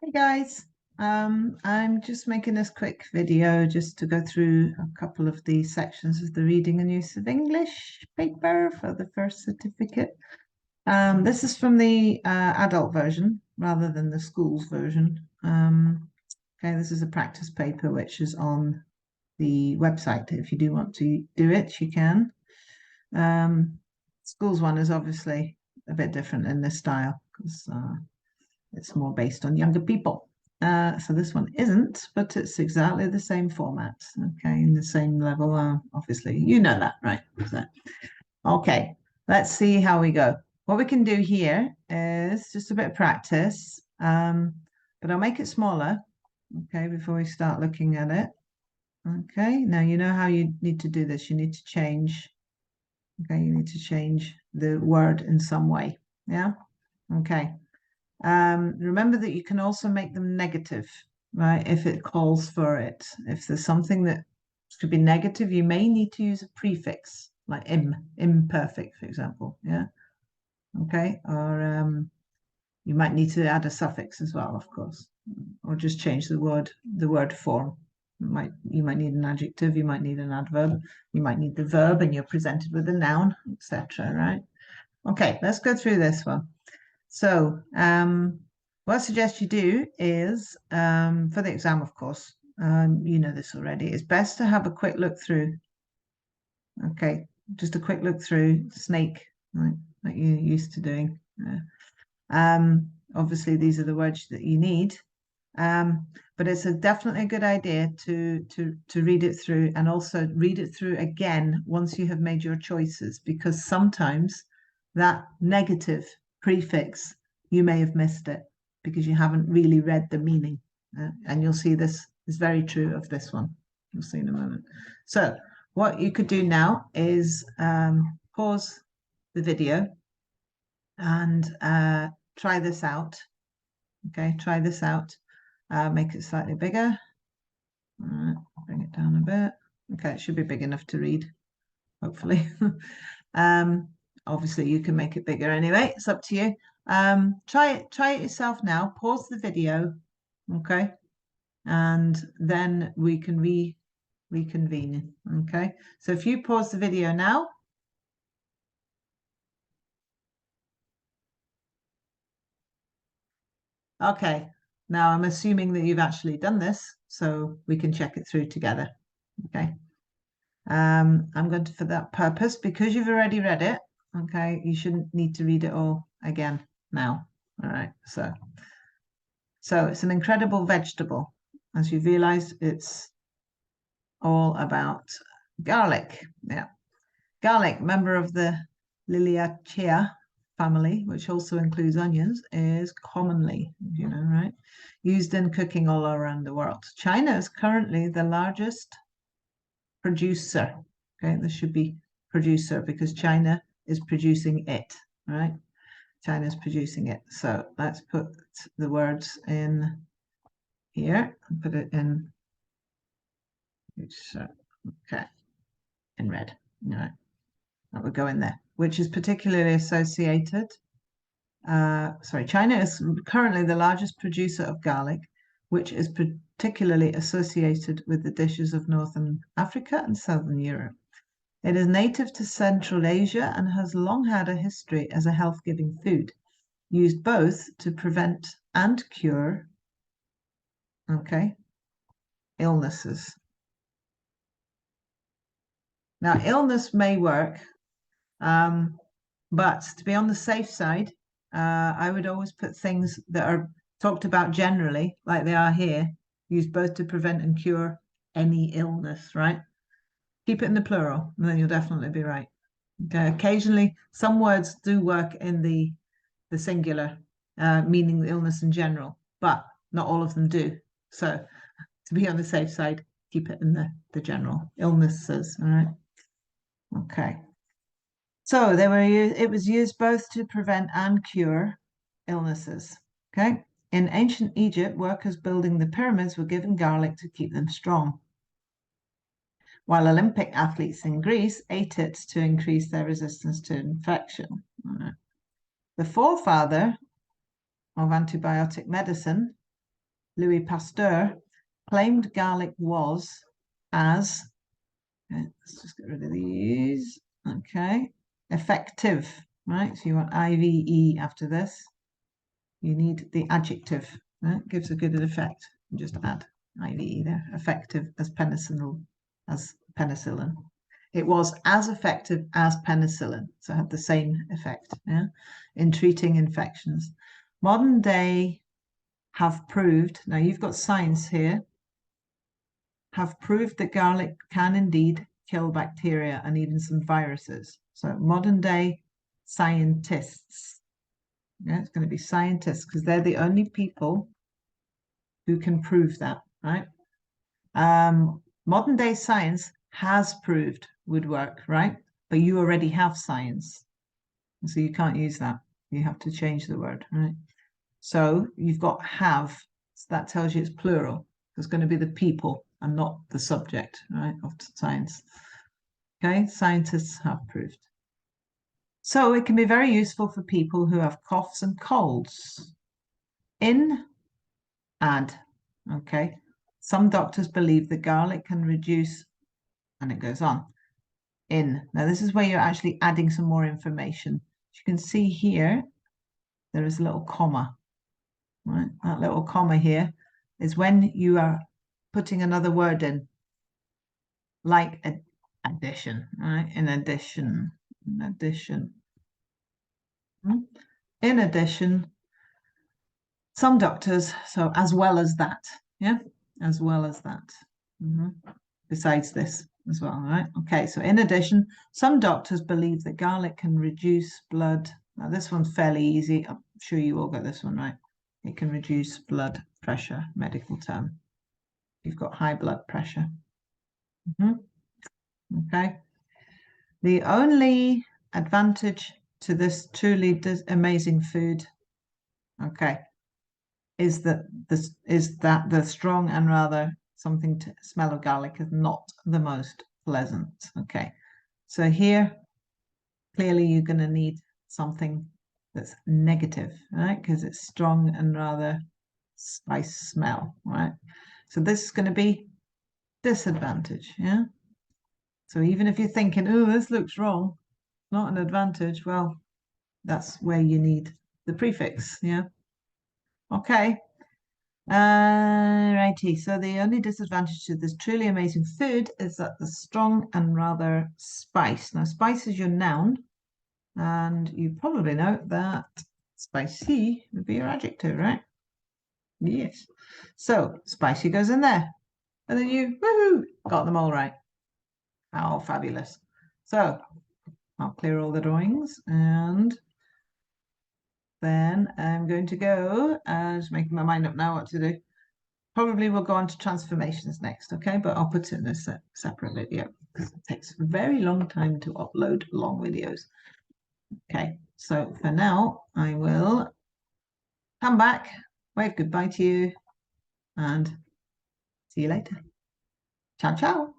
Hey guys, I'm just making this quick video just to go through a couple of the sections of the Reading and Use of English paper for the first certificate. This is from the adult version rather than the school's version. Okay, this is a practice paper which is on the website. If you do want to do it, you can. School's one is obviously a bit different in this style because it's more based on younger people. So this one isn't, but it's exactly the same format, okay, in the same level. Obviously, you know that, right? So, okay, let's see how we go. What we can do here is just a bit of practice, but I'll make it smaller, okay, before we start looking at it. Okay, now you know how you need to do this. You need to change, okay, you need to change the word in some way, yeah? Okay. Remember that you can also make them negative, right? If it calls for it. If there's something that could be negative, you may need to use a prefix, like imperfect, for example. Yeah. Okay. Or you might need to add a suffix as well, of course, or just change the word form. You might need an adjective, you might need an adverb, you might need the verb, and you're presented with a noun, etc. Right? Okay, let's go through this one. So, what I suggest you do is, for the exam, of course, you know this already, it's best to have a quick look through. Okay, just a quick look through Snake, right, like you're used to doing. Obviously, these are the words that you need. But it's definitely a good idea to read it through and also read it through again once you have made your choices, because sometimes that negative prefix, you may have missed it because you haven't really read the meaning. And you'll see this is very true of this one. You'll see in a moment. So what you could do now is pause the video and try this out. Okay, try this out. Make it slightly bigger. Bring it down a bit. Okay, it should be big enough to read, hopefully. Obviously, you can make it bigger anyway. It's up to you. Try it yourself now. Pause the video, okay, and then we can reconvene. Okay, so if you pause the video now. Okay, now I'm assuming that you've actually done this, so we can check it through together. Okay. I'm going to, for that purpose, because you've already read it, okay, you shouldn't need to read it all again now. All right, so it's an incredible vegetable. As you've realized, it's all about garlic. Yeah, garlic, member of the Liliaceae family, which also includes onions, is commonly, you know, right, used in cooking all around the world. China is currently the largest producer. Okay, this should be producer because China is producing it, right? China is producing it. So let's put the words in here and put it in. Okay, in red. All right, that would go in there, which is particularly associated. China is currently the largest producer of garlic, which is particularly associated with the dishes of Northern Africa and Southern Europe. It is native to Central Asia and has long had a history as a health-giving food, used both to prevent and cure, okay, illnesses. Now, illness may work, but to be on the safe side, I would always put things that are talked about generally, like they are here, used both to prevent and cure any illness, right? Keep it in the plural, and then you'll definitely be right. Okay, occasionally, some words do work in the singular, meaning the illness in general, but not all of them do. So to be on the safe side, keep it in the general illnesses. All right. Okay. So it was used both to prevent and cure illnesses. Okay. In ancient Egypt, workers building the pyramids were given garlic to keep them strong, while Olympic athletes in Greece ate it to increase their resistance to infection. Right. The forefather of antibiotic medicine Louis Pasteur claimed garlic was as, okay, let's just get rid of these, okay, effective, right? So you want IVE after this. You need the adjective, right? Gives a good effect. You just add IVE there, effective as penicillin, It was as effective as penicillin, so it had the same effect, yeah, in treating infections. Modern day have proved, now you've got science here, have proved that garlic can indeed kill bacteria and even some viruses. So modern day scientists, yeah, it's going to be scientists because they're the only people who can prove that, right? Modern day science has proved would work, right? But you already have science, so you can't use that. You have to change the word, right? So you've got have, so that tells you it's plural. It's going to be the people and not the subject, right, of science. Okay, scientists have proved. So it can be very useful for people who have coughs and colds. Add, okay. Some doctors believe that garlic can reduce, and it goes on. Now this is where you're actually adding some more information. As you can see here, there is a little comma, right? That little comma here is when you are putting another word in, like addition, right? In addition. In addition, some doctors, so as well as that, yeah, as well as that. Besides this as well, right? Okay, so in addition, some doctors believe that garlic can reduce blood. Now this one's fairly easy. I'm sure you all got this one right. It can reduce blood pressure, medical term. You've got high blood pressure. Okay. The only advantage to this truly amazing food, okay, is that the strong and rather something to smell of garlic is not the most pleasant. Okay, so here clearly you're going to need something that's negative, right? Because it's strong and rather spice smell, right? So this is going to be disadvantage, yeah? So even if you're thinking, oh, this looks wrong, not an advantage, well, that's where you need the prefix, yeah? Okay. Righty, so the only disadvantage to this truly amazing food is that the strong and rather spice. Now, spice is your noun, and you probably know that spicy would be your adjective, right? Yes. So, spicy goes in there. And then you, woohoo, got them all right. How fabulous. So, I'll clear all the drawings and then I'm going to go, just making my mind up now what to do. Probably we'll go on to transformations next, okay? But I'll put it in a separate video because it takes a very long time to upload long videos. Okay, so for now, I will come back, wave goodbye to you, and see you later. Ciao, ciao.